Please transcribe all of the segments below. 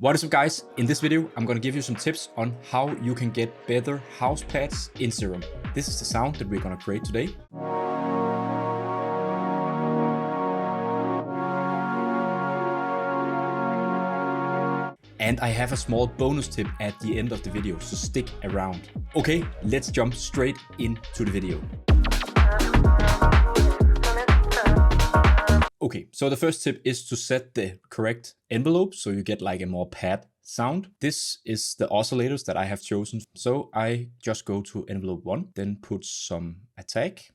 What is up guys? In this video I'm gonna give you some tips on how you can get better house pads in Serum. This is the sound that we're gonna create today. And I have a small bonus tip at the end of the video, so stick around. Okay, let's jump straight into the video. Okay, so the first tip is to set the correct envelope so you get like a more pad sound. This is the oscillators that I have chosen. So I just go to envelope 1, then put some attack,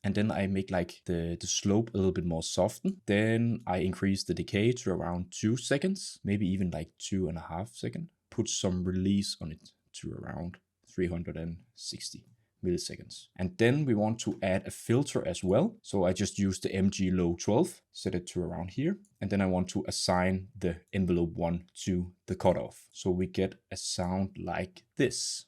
and then I make like the slope a little bit more softened. Then I increase the decay to around 2 seconds, maybe even like 2.5 seconds. Put some release on it to around 360 milliseconds. And then we want to add a filter as well. So I just use the MG low 12, set it to around here. And then I want to assign the envelope 1 to the cutoff. So we get a sound like this.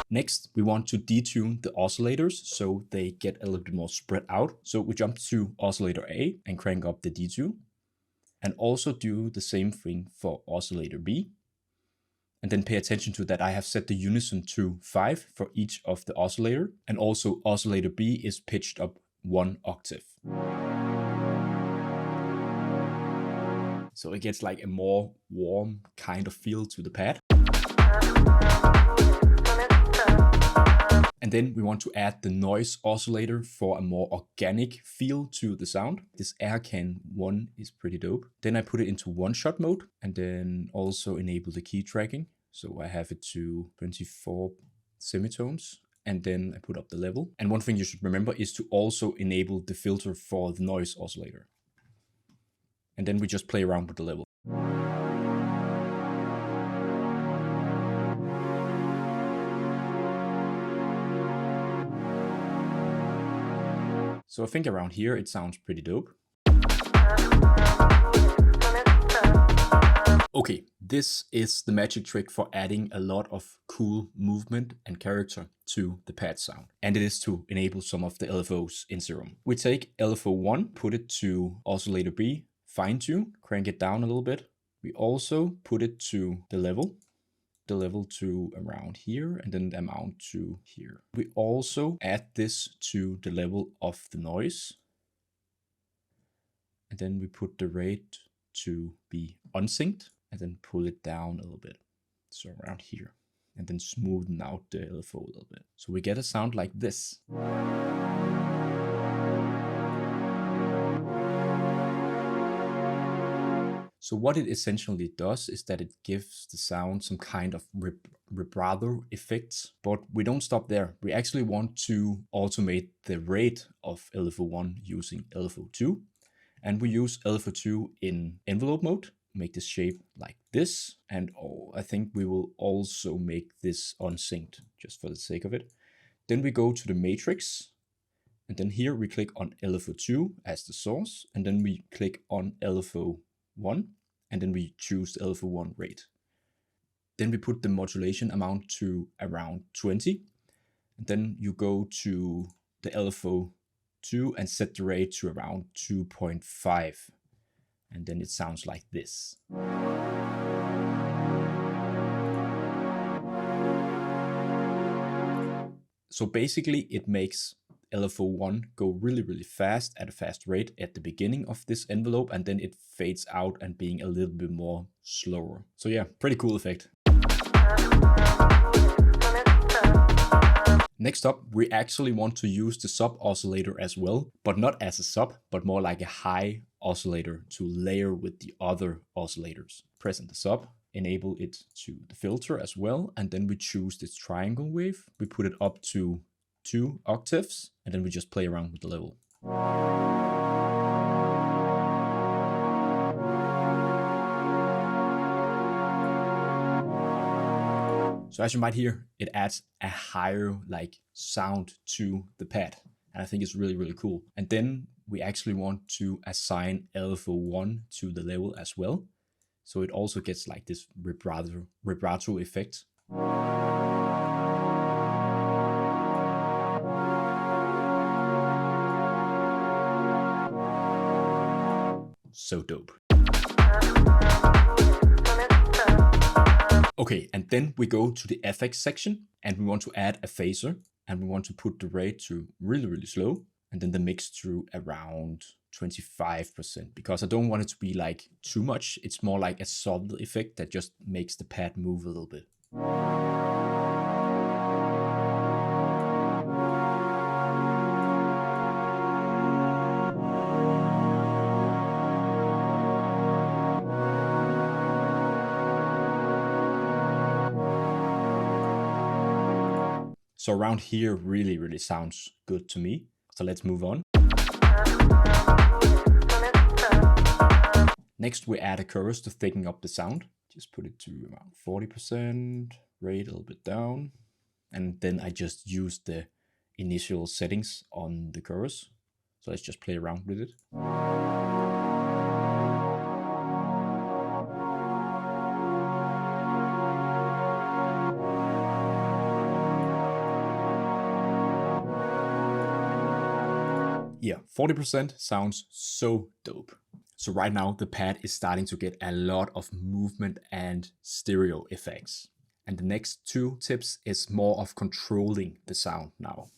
Next, we want to detune the oscillators so they get a little bit more spread out. So we jump to oscillator A and crank up the detune. And also do the same thing for oscillator B. And then pay attention to that I have set the unison to 5 for each of the oscillator. And also oscillator B is pitched up 1 octave. So it gets like a more warm kind of feel to the pad. And then we want to add the noise oscillator for a more organic feel to the sound. This air can 1 is pretty dope. Then I put it into one-shot mode and then also enable the key tracking. So I have it to 24 semitones and then I put up the level. And one thing you should remember is to also enable the filter for the noise oscillator. And then we just play around with the level. So I think around here it sounds pretty dope. Okay, this is the magic trick for adding a lot of cool movement and character to the pad sound. And it is to enable some of the LFOs in Serum. We take LFO 1, put it to oscillator B, fine tune, crank it down a little bit. We also put it to the level to around here and then the amount to here. We also add this to the level of the noise. And then we put the rate to be unsynced and then pull it down a little bit. So around here. And then smoothen out the LFO a little bit. So we get a sound like this. So what it essentially does is that it gives the sound some kind of vibrato effects, but we don't stop there. We actually want to automate the rate of LFO 1 using LFO 2. And we use LFO 2 in envelope mode, make this shape like this. And I think we will also make this unsynced just for the sake of it. Then we go to the matrix. And then here we click on LFO 2 as the source. And then we click on LFO 1 and then we choose the LFO 1 rate. Then we put the modulation amount to around 20. And then you go to the LFO 2 and set the rate to around 2.5. And then it sounds like this. So basically it makes LFO 1 go really, really fast at a fast rate at the beginning of this envelope, and then it fades out and being a little bit more slower. So yeah, pretty cool effect. Next up, we actually want to use the sub oscillator as well, but not as a sub, but more like a high oscillator to layer with the other oscillators. Press on the sub, enable it to the filter as well, and then we choose this triangle wave. We put it up to 2 octaves, and then we just play around with the level. So as you might hear, it adds a higher like sound to the pad. And I think it's really, really cool. And then we actually want to assign LFO 1 to the level as well. So it also gets like this vibrato effect. so dope. Okay, and then we go to the FX section and we want to add a phaser and we want to put the rate to really, really slow and then the mix to around 25% because I don't want it to be like too much. It's more like a subtle effect that just makes the pad move a little bit. So around here really, really sounds good to me. So let's move on. Next, we add a chorus to thicken up the sound. Just put it to around 40%, rate a little bit down. And then I just use the initial settings on the chorus. So let's just play around with it. Yeah, 40% sounds so dope. So right now the pad is starting to get a lot of movement and stereo effects. And the next two tips is more of controlling the sound now.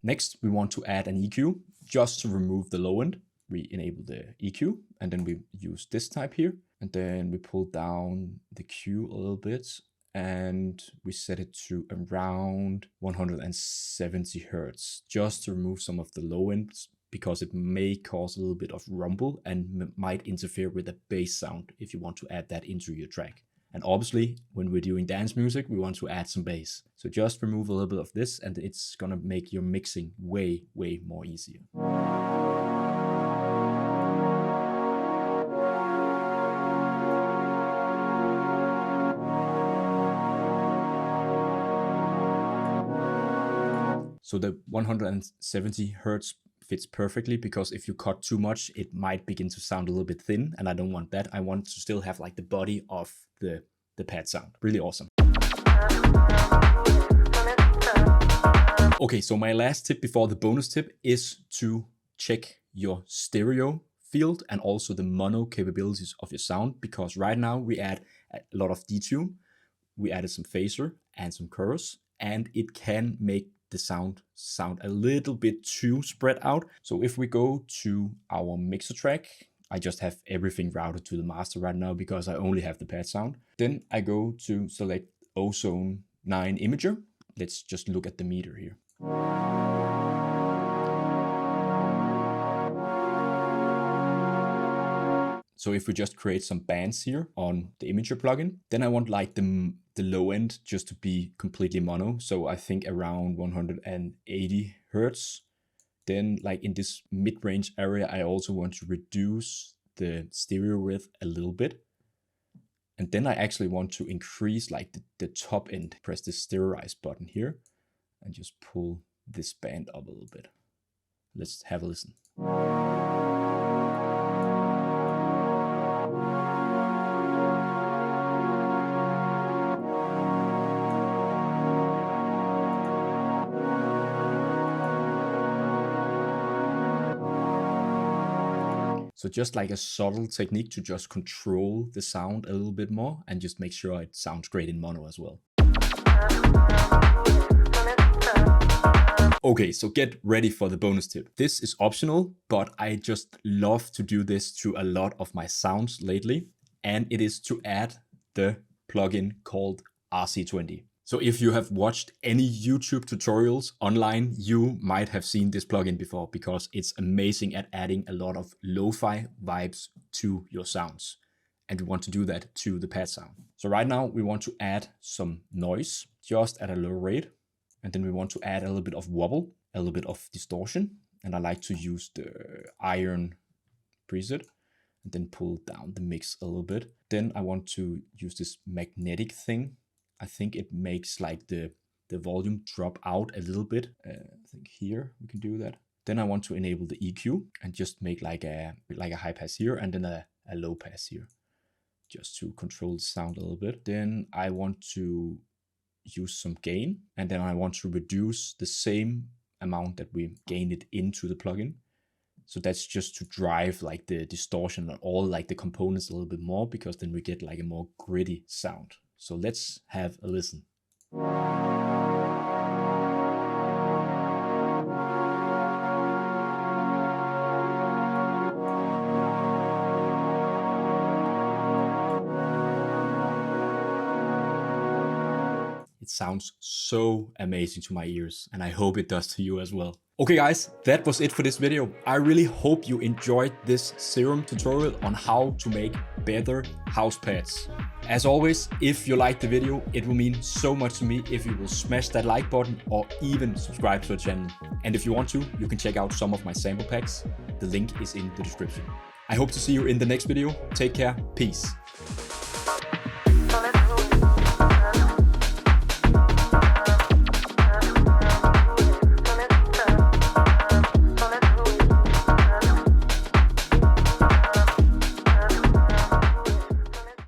Next, we want to add an EQ just to remove the low end. We enable the EQ and then we use this type here. And then we pull down the Q a little bit and we set it to around 170 Hertz just to remove some of the low ends because it may cause a little bit of rumble and might interfere with the bass sound if you want to add that into your track. And obviously, when we're doing dance music, we want to add some bass. So just remove a little bit of this and it's gonna make your mixing way, way more easier. So the 170 Hertz fits perfectly because if you cut too much, it might begin to sound a little bit thin and I don't want that. I want to still have like the body of the pad sound. Really awesome. Okay, so my last tip before the bonus tip is to check your stereo field and also the mono capabilities of your sound because right now we add a lot of detune, we added some phaser and some chorus and it can make the sound a little bit too spread out. So if we go to our mixer track, I just have everything routed to the master right now because I only have the pad sound. Then I go to select Ozone 9 Imager. Let's just look at the meter here. So if we just create some bands here on the Imager plugin, then I want like the low end just to be completely mono. So I think around 180 Hertz. Then like in this mid-range area, I also want to reduce the stereo width a little bit. And then I actually want to increase like the top end. Press the sterilize button here and just pull this band up a little bit. Let's have a listen. So just like a subtle technique to just control the sound a little bit more and just make sure it sounds great in mono as well. Okay, so get ready for the bonus tip. This is optional, but I just love to do this to a lot of my sounds lately. And it is to add the plugin called RC20. So if you have watched any YouTube tutorials online, you might have seen this plugin before because it's amazing at adding a lot of lo-fi vibes to your sounds. And we want to do that to the pad sound. So right now we want to add some noise just at a low rate. And then we want to add a little bit of wobble, a little bit of distortion. And I like to use the iron preset and then pull down the mix a little bit. Then I want to use this magnetic thing. I think it makes like the volume drop out a little bit. I think here we can do that. Then I want to enable the EQ and just make like a high pass here and then a low pass here, just to control the sound a little bit. Then I want to use some gain and then I want to reduce the same amount that we gain it into the plugin. So that's just to drive like the distortion and all like the components a little bit more, because then we get like a more gritty sound. So let's have a listen. It sounds so amazing to my ears, and I hope it does to you as well. Okay guys, that was it for this video. I really hope you enjoyed this Serum tutorial on how to make better house pads. As always, if you liked the video, it will mean so much to me if you will smash that like button or even subscribe to the channel. And if you want to, you can check out some of my sample packs. The link is in the description. I hope to see you in the next video. Take care. Peace.